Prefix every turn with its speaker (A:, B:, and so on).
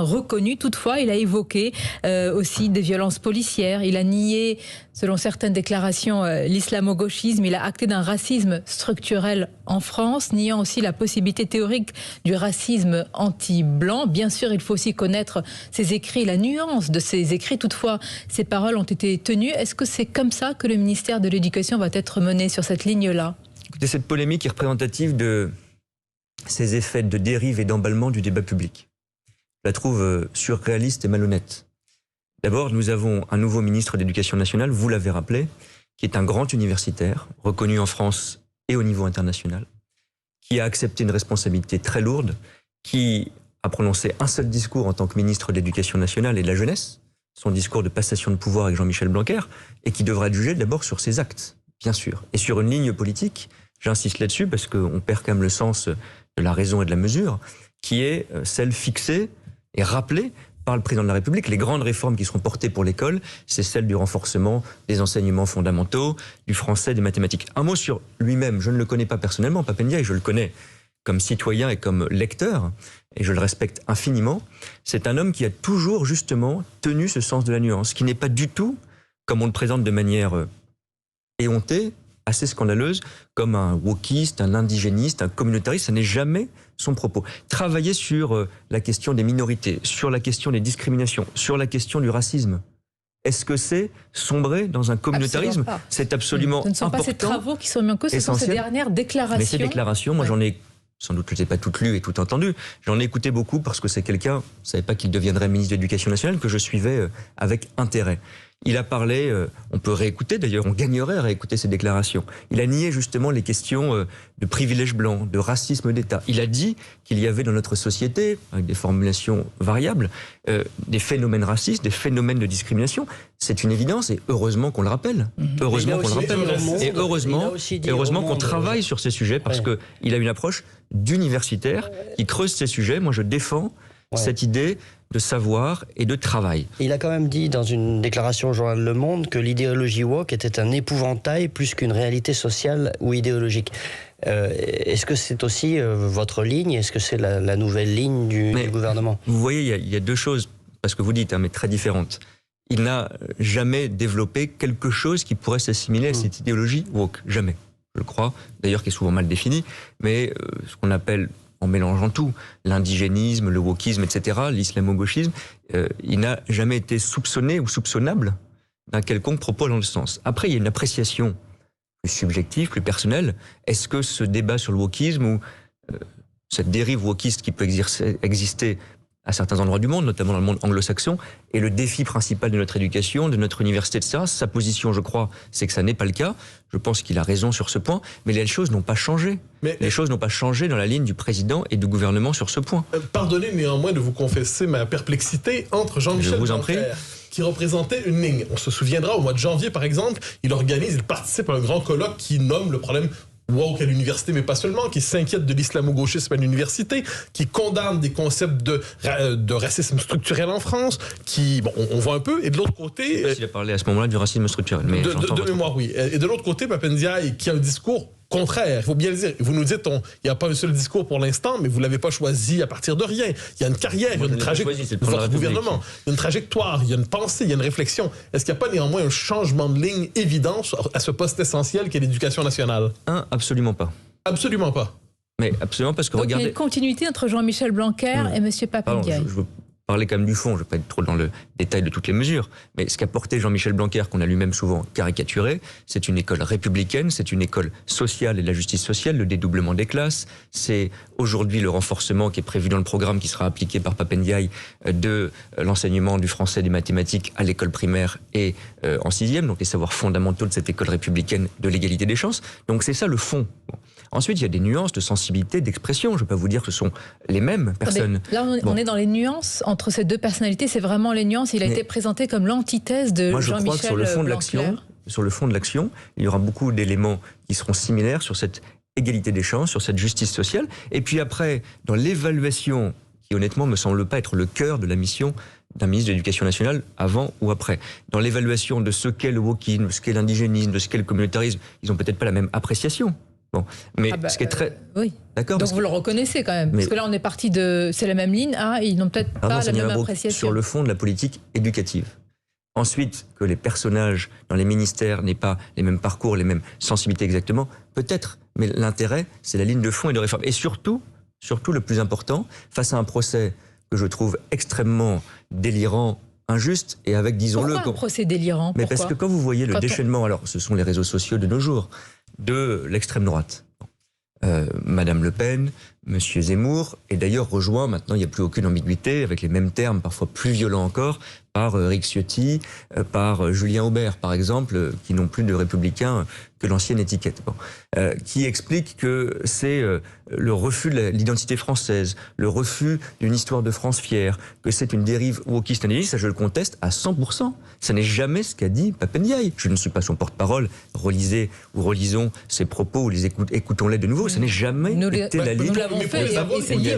A: reconnu. Toutefois, il a évoqué aussi des violences policières. Il a nié, selon certaines déclarations, l'islamo-gauchisme. Il a acté d'un racisme structurel en France, niant aussi la possibilité théorique du racisme anti-blanc. Bien sûr, il faut aussi connaître ses écrits, la nuance de ses écrits. Toutefois, ses paroles ont été tenues. Est-ce que c'est comme ça que le ministère de l'Éducation va être mené sur cette ligne-là?
B: Écoutez, cette polémique est représentative de ces effets de dérive et d'emballement du débat public. Je la trouve surréaliste et malhonnête. D'abord, nous avons un nouveau ministre de l'Éducation nationale, vous l'avez rappelé, qui est un grand universitaire, reconnu en France et au niveau international, qui a accepté une responsabilité très lourde, qui a prononcé un seul discours en tant que ministre de l'Éducation nationale et de la jeunesse, son discours de passation de pouvoir avec Jean-Michel Blanquer, et qui devra être jugé d'abord sur ses actes, bien sûr, et sur une ligne politique, j'insiste là-dessus parce qu'on perd quand même le sens de la raison et de la mesure, qui est celle fixée et rappelée par le président de la République. Les grandes réformes qui seront portées pour l'école, c'est celle du renforcement des enseignements fondamentaux, du français, des mathématiques. Un mot sur lui-même, je ne le connais pas personnellement, Pape Ndiaye, je le connais comme citoyen et comme lecteur, et je le respecte infiniment. C'est un homme qui a toujours justement tenu ce sens de la nuance, qui n'est pas du tout, comme on le présente de manière éhontée, assez scandaleuse, comme un wokiste, un indigéniste, un communautariste. Ça n'est jamais son propos. Travailler sur la question des minorités, sur la question des discriminations, sur la question du racisme. Est-ce que c'est sombrer dans un communautarisme? C'est absolument important.
A: Ce ne sont pas ces travaux qui sont mis en cause, ce sont ces dernières déclarations.
B: Mais ces déclarations, moi j'en ai, sans doute je ne les ai pas toutes lues et toutes entendues, j'en ai écouté beaucoup parce que c'est quelqu'un, je ne savais pas qu'il deviendrait ministre de l'Éducation nationale, que je suivais avec intérêt. Il a parlé, on peut réécouter d'ailleurs, on gagnerait à réécouter ses déclarations. Il a nié justement les questions de privilèges blancs, de racisme d'État. Il a dit qu'il y avait dans notre société, avec des formulations variables, des phénomènes racistes, des phénomènes de discrimination. C'est une évidence et heureusement qu'on le rappelle. Heureusement qu'on le rappelle. Et heureusement qu'on travaille sur ces sujets parce qu'il a une approche d'universitaire qui creuse ces sujets. Moi je défends cette idée de savoir et de travail.
C: Il a quand même dit dans une déclaration au journal Le Monde que l'idéologie woke était un épouvantail plus qu'une réalité sociale ou idéologique. Est-ce que c'est aussi votre ligne? Est-ce que c'est la nouvelle ligne du gouvernement? Vous
B: voyez, il y a deux choses, parce que vous dites, mais très différentes. Il n'a jamais développé quelque chose qui pourrait s'assimiler à cette idéologie woke. Jamais, je le crois. D'ailleurs, qui est souvent mal définie. Mais ce qu'on appelle, en mélangeant tout, l'indigénisme, le wokisme, etc., l'islamo-gauchisme, il n'a jamais été soupçonné ou soupçonnable d'un quelconque propos dans le sens. Après, il y a une appréciation plus subjective, plus personnelle. Est-ce que ce débat sur le wokisme ou cette dérive wokiste qui peut exister à certains endroits du monde, notamment dans le monde anglo-saxon, est le défi principal de notre éducation, de notre université, etc. Sa position, je crois, c'est que ça n'est pas le cas. Je pense qu'il a raison sur ce point, mais les choses n'ont pas changé. Les choses n'ont pas changé dans la ligne du président et du gouvernement sur ce point.
D: Pardonnez néanmoins de vous confesser ma perplexité entre Jean-Michel Blanquer, qui représentait une ligne. On se souviendra, au mois de janvier, par exemple, il participe à un grand colloque qui nomme le problème woke à l'université, mais pas seulement, qui s'inquiète de l'islamo-gauchisme à l'université, qui condamne des concepts de racisme structurel en France, qui, bon, on voit un peu, et de l'autre côté...
B: Il a parlé à ce moment-là du racisme structurel. Mais
D: de mémoire, oui. Et de l'autre côté, Pape Ndiaye, qui a un discours contraire, il faut bien le dire. Vous nous dites, il n'y a pas un seul discours pour l'instant, mais vous ne l'avez pas choisi à partir de rien. Il y a une carrière, il y a une trajectoire. Votre gouvernement, il y a une trajectoire, il y a une pensée, il y a une réflexion. Est-ce qu'il n'y a pas néanmoins un changement de ligne évident à ce poste essentiel qu'est l'éducation nationale?
B: Absolument pas.
D: Absolument pas.
B: Mais absolument parce que
A: donc,
B: regardez...
A: il y a une continuité entre Jean-Michel Blanquer et M. Pape Ndiaye.
B: Je veux parler quand même du fond, je ne vais pas être trop dans le détail de toutes les mesures, mais ce qu'a porté Jean-Michel Blanquer, qu'on a lui-même souvent caricaturé, c'est une école républicaine, c'est une école sociale et de la justice sociale, le dédoublement des classes, c'est aujourd'hui le renforcement qui est prévu dans le programme qui sera appliqué par Pape Ndiaye de l'enseignement du français et des mathématiques à l'école primaire et en 6e, donc les savoirs fondamentaux de cette école républicaine de l'égalité des chances. Donc c'est ça le fond. Bon. Ensuite, il y a des nuances de sensibilité, d'expression. Je ne vais pas vous dire que ce sont les mêmes personnes.
A: Là, on est dans les nuances entre ces deux personnalités. C'est vraiment les nuances. Il a été présenté comme l'antithèse de Jean-Michel Blanquer. Moi, je crois que sur le fond de l'action, il y aura beaucoup d'éléments qui seront similaires sur cette égalité des chances, sur cette justice sociale. Et puis après, dans l'évaluation, qui honnêtement me semble pas être le cœur de la mission d'un ministre de l'Éducation nationale avant ou après. Dans l'évaluation de ce qu'est le wokisme, de ce qu'est l'indigénisme, de ce qu'est le communautarisme, ils n'ont peut-être pas la même appréciation.
B: Bon, mais ce qui est très...
A: oui.
B: D'accord.
A: Donc vous le reconnaissez quand même. Parce que là, on est parti de... C'est la même ligne. Ah, ils n'ont peut-être pas la même appréciation.
B: Sur le fond de la politique éducative. Ensuite, que les personnages dans les ministères n'aient pas les mêmes parcours, les mêmes sensibilités exactement, peut-être. Mais l'intérêt, c'est la ligne de fond et de réforme. Et surtout le plus important, face à un procès que je trouve extrêmement délirant, injuste, et avec, disons-le...
A: Pourquoi un procès délirant?
B: Mais parce que quand vous voyez le déchaînement, alors ce sont les réseaux sociaux de nos jours, de l'extrême droite. Madame Le Pen, Monsieur Zemmour, et d'ailleurs rejoint, maintenant il n'y a plus aucune ambiguïté, avec les mêmes termes, parfois plus violents encore, par Eric Ciotti, par Julien Aubert, par exemple, qui n'ont plus de républicains que l'ancienne étiquette. Bon. Qui explique que c'est le refus de l'identité française, le refus d'une histoire de France fière, que c'est une dérive wokiste. Ça, je le conteste à 100%. Ça n'est jamais ce qu'a dit Pape Ndiaye. Je ne suis pas son porte-parole. Relisez ou relisons ses propos ou écoutons-les de nouveau. Ça n'est jamais été la ligne.
A: Nous l'avons fait.